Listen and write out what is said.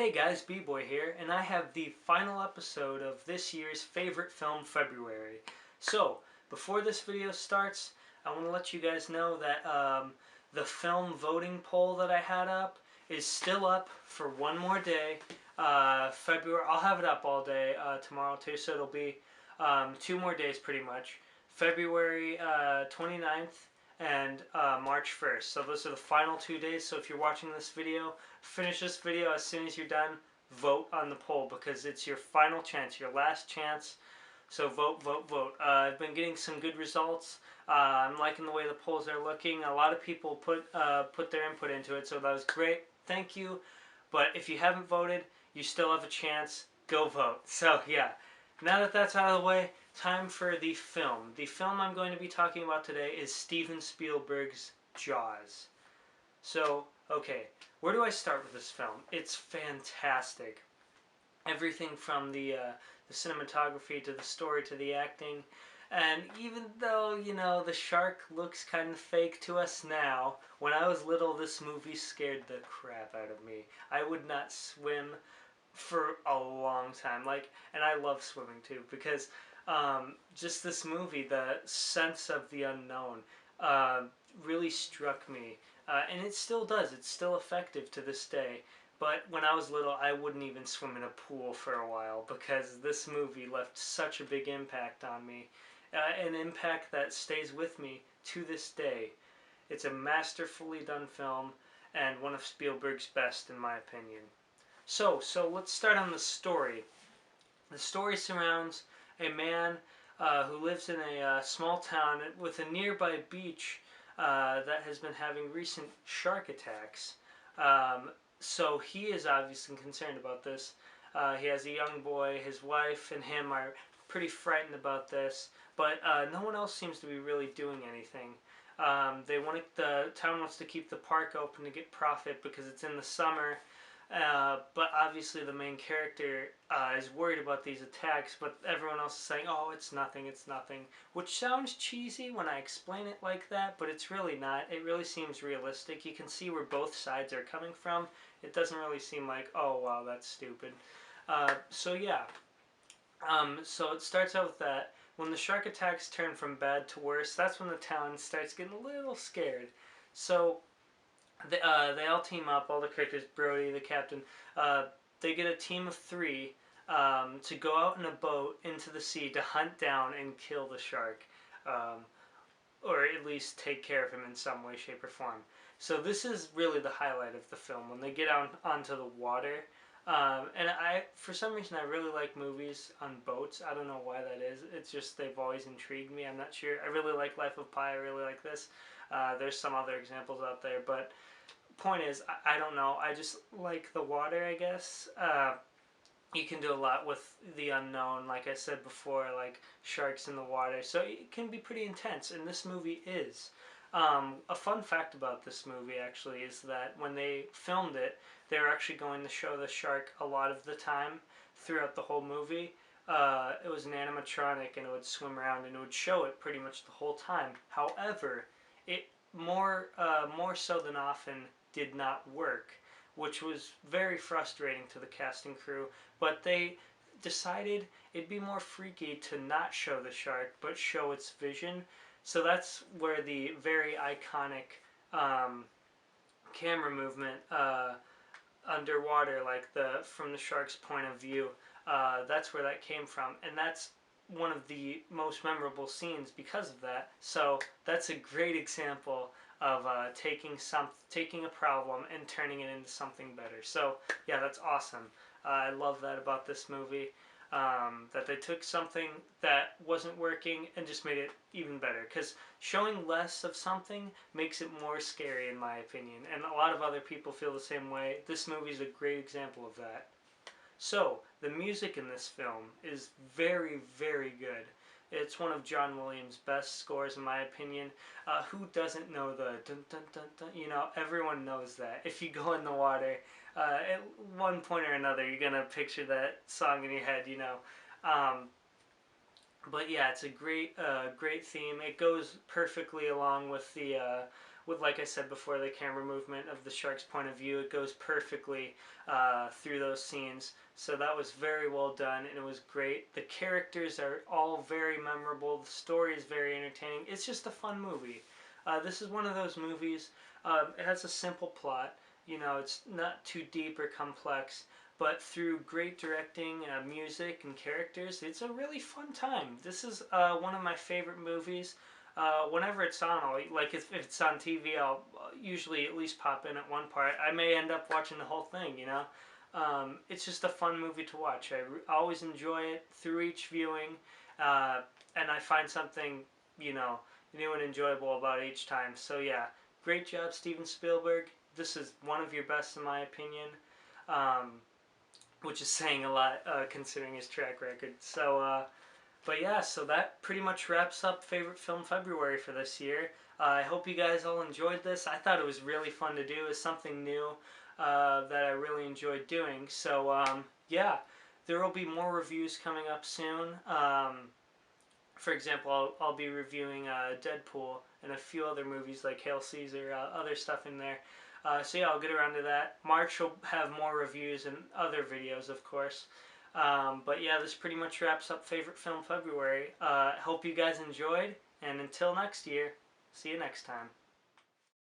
Hey guys, Bboy here, and I have the final episode of this year's favorite film, February. So, before this video starts, I want to let you guys know that the film voting poll that I had up is still up for one more day. February, I'll have it up all day tomorrow too, so it'll be 2 more days pretty much. February 29th and March 1st. So those are the final 2 days. So if you're watching this video, finish this video as soon as you're done. Vote on the poll because it's your final chance, your last chance. So vote, vote, vote. I've been getting some good results. I'm liking the way the polls are looking. A lot of people put their input into it, so that was great. Thank you. But if you haven't voted, you still have a chance. Go vote. So yeah, now that that's out of the way, time for the film. The film I'm going to be talking about today is Steven Spielberg's Jaws. So, okay, where do I start with this film? It's fantastic. Everything from the cinematography to the story to the acting. And even though, you know, the shark looks kind of fake to us now, when I was little, this movie scared the crap out of me. I would not swim for a long time, and I love swimming too, because just this movie, the sense of the unknown really struck me, and it still does. It's still effective to this day. But when I was little, I wouldn't even swim in a pool for a while because this movie left such a big impact on me, an impact that stays with me to this day. It's a masterfully done film and one of Spielberg's best, in my opinion. So let's start on the story. The story surrounds a man who lives in a small town with a nearby beach that has been having recent shark attacks. So he is obviously concerned about this. He has a young boy. His wife and him are pretty frightened about this, but no one else seems to be really doing anything. The town wants to keep the park open to get profit because it's in the summer. But obviously the main character is worried about these attacks, but everyone else is saying, oh, it's nothing, which sounds cheesy when I explain it like that, but it's really not. It really seems realistic. You can see where both sides are coming from. It doesn't really seem like, oh, wow, that's stupid. So it starts out with that. When the shark attacks turn from bad to worse, that's when the town starts getting a little scared. So they all team up, all the characters, Brody, the captain, they get a team of 3 to go out in a boat into the sea to hunt down and kill the shark, or at least take care of him in some way, shape, or form. So this is really the highlight of the film, when they get out onto the water. And for some reason, I really like movies on boats. I don't know why that is. It's just they've always intrigued me. I'm not sure. I really like Life of Pi. I really like this. There's some other examples out there, but point is, I don't know. I just like the water, I guess. You can do a lot with the unknown, like I said before, like sharks in the water. So it can be pretty intense, and this movie is. A fun fact about this movie, actually, is that when they filmed it, they were actually going to show the shark a lot of the time throughout the whole movie. It was an animatronic, and it would swim around, and it would show it pretty much the whole time. However, it more so than often did not work, which was very frustrating to the cast and crew. But they decided it'd be more freaky to not show the shark, but show its vision. So that's where the very iconic camera movement underwater, like from the shark's point of view, that's where that came from, and that's one of the most memorable scenes because of that. So that's a great example of taking a problem and turning it into something better. So yeah, that's awesome. I love that about this movie. That they took something that wasn't working and just made it even better. Because showing less of something makes it more scary, in my opinion. And a lot of other people feel the same way. This movie is a great example of that. So, the music in this film is very, very good. It's one of John Williams' best scores, in my opinion. Who doesn't know the dun dun dun dun? You know, everyone knows that. If you go in the water, at one point or another, you're gonna picture that song in your head, you know. But yeah, it's a great theme. It goes perfectly along with with, like I said before, the camera movement of the shark's point of view. It goes perfectly through those scenes. So that was very well done, and it was great. The characters are all very memorable. The story is very entertaining. It's just a fun movie. This is one of those movies. It has a simple plot. You know, it's not too deep or complex, but through great directing, music, and characters, it's a really fun time. This is one of my favorite movies. Whenever it's on, like if it's on TV, I'll usually at least pop in at one part. I may end up watching the whole thing, you know. It's just a fun movie to watch. I always enjoy it through each viewing, and I find something, you know, new and enjoyable about it each time. So yeah, great job, Steven Spielberg. This is one of your best in my opinion, which is saying a lot considering his track record. So, but yeah, so that pretty much wraps up Favorite Film February for this year. I hope you guys all enjoyed this. I thought it was really fun to do. It's something new that I really enjoyed doing. So yeah, there will be more reviews coming up soon. For example, I'll be reviewing Deadpool and a few other movies like Hail Caesar, other stuff in there. So yeah, I'll get around to that. March will have more reviews and other videos, of course. But yeah, this pretty much wraps up Favorite Film February. Hope you guys enjoyed, and until next year, see you next time.